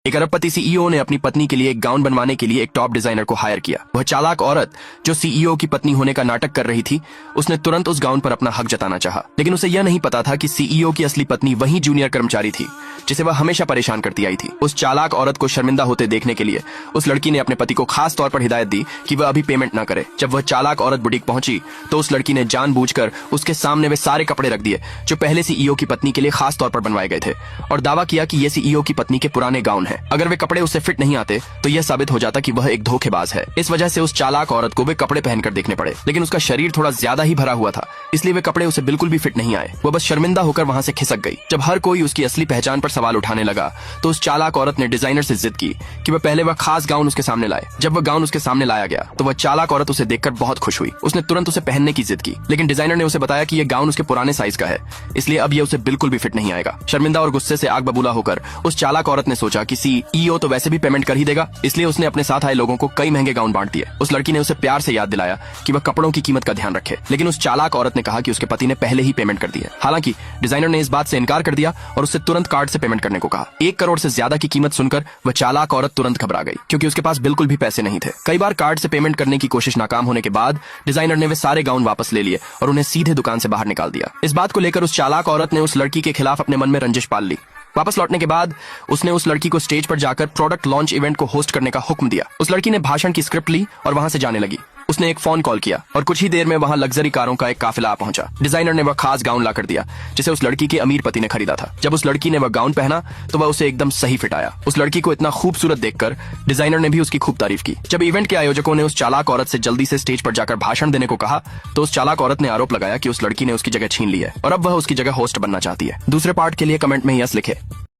एक अरबपति सीईओ ने अपनी पत्नी के लिए एक गाउन बनवाने के लिए एक टॉप डिजाइनर को हायर किया। वह चालाक औरत जो सीईओ की पत्नी होने का नाटक कर रही थी, उसने तुरंत उस गाउन पर अपना हक जताना चाहा, लेकिन उसे यह नहीं पता था कि सीईओ की असली पत्नी वही जूनियर कर्मचारी थी जिसे वह हमेशा परेशान करती आई थी। उस चालाक औरत को शर्मिंदा होते देखने के लिए उस लड़की ने अपने पति को खास तौर पर हिदायत दी कि वह अभी पेमेंट न करे। जब वह चालाक औरत बुटीक पहुंची तो उस लड़की ने जानबूझकर उसके सामने वे सारे कपड़े रख दिए जो पहले सीईओ की पत्नी के लिए खास तौर पर बनवाए गए थे, और दावा किया कि ये सीईओ की पत्नी के पुराने गाउन हैं। अगर वे कपड़े उसे फिट नहीं आते तो यह साबित हो जाता कि वह एक धोखेबाज है। इस वजह से उस चालाक औरत को वे कपड़े पहनकर देखने पड़े, लेकिन उसका शरीर थोड़ा ज्यादा ही भरा हुआ था, इसलिए वे कपड़े उसे बिल्कुल भी फिट नहीं आए। वह बस शर्मिंदा होकर वहां से खिसक गई। जब हर कोई उसकी असली पहचान पर सवाल उठाने लगा तो उस चालाक औरत ने डिजाइनर से जिद की कि वह पहले वह खास गाउन उसके सामने लाए। जब वह गाउन उसके सामने लाया गया तो वह चालाक औरत उसे देखकर बहुत खुश हुई। उसने तुरंत उसे पहनने की जिद की, लेकिन डिजाइनर ने उसे बताया कि यह गाउन उसके पुराने साइज का है, इसलिए अब यह उसे बिल्कुल भी फिट नहीं आएगा। शर्मिंदा और गुस्से से आग बबूला होकर उस चालाक औरत ने सोचा कि सीईओ तो वैसे भी पेमेंट कर ही देगा, इसलिए उसने अपने साथ आए लोगों को कई महंगे गाउन बांट दिए। उस लड़की ने उसे प्यार से याद दिलाया कि वह कपड़ों की कीमत का ध्यान रखे, लेकिन उस चालाक औरत ने कहा कि उसके पति ने पहले ही पेमेंट कर दी है। हालांकि डिजाइनर ने इस बात से इनकार कर दिया और उससे तुरंत कार्ड से पेमेंट करने को कहा। 1 करोड़ से ज्यादा की कीमत सुनकर वह चालाक औरत तुरंत घबरा गई, क्योंकि उसके पास बिल्कुल भी पैसे नहीं थे। कई बार कार्ड से पेमेंट करने की कोशिश नाकाम होने के बाद डिजाइनर ने वे सारे गाउन वापस ले लिए और उन्हें सीधे दुकान से बाहर निकाल दिया। इस बात को लेकर उस चालाक औरत ने उस लड़की के खिलाफ अपने मन में रंजिश पाल ली। वापस लौटने के बाद उसने उस लड़की को स्टेज पर जाकर प्रोडक्ट लॉन्च इवेंट को होस्ट करने का हुक्म दिया। उस लड़की ने भाषण की स्क्रिप्ट ली और वहां से जाने लगी। उसने एक फोन कॉल किया और कुछ ही देर में वहां लग्जरी कारों का एक काफिला आ पहुंचा। डिजाइनर ने वह खास गाउन ला कर दिया जिसे उस लड़की के अमीर पति ने खरीदा था। जब उस लड़की ने वह गाउन पहना तो वह उसे एकदम सही फिट आया। उस लड़की को इतना खूबसूरत देखकर डिजाइनर ने भी उसकी खूब तारीफ की। जब इवेंट के आयोजकों ने उस चालाक औरत से जल्दी से स्टेज पर जाकर भाषण देने को कहा तो उस चालाक औरत ने आरोप लगाया कि उस लड़की ने उसकी जगह छीन ली है और अब वह उसकी जगह होस्ट बनना चाहती है। दूसरे पार्ट के लिए कमेंट में यस लिखे।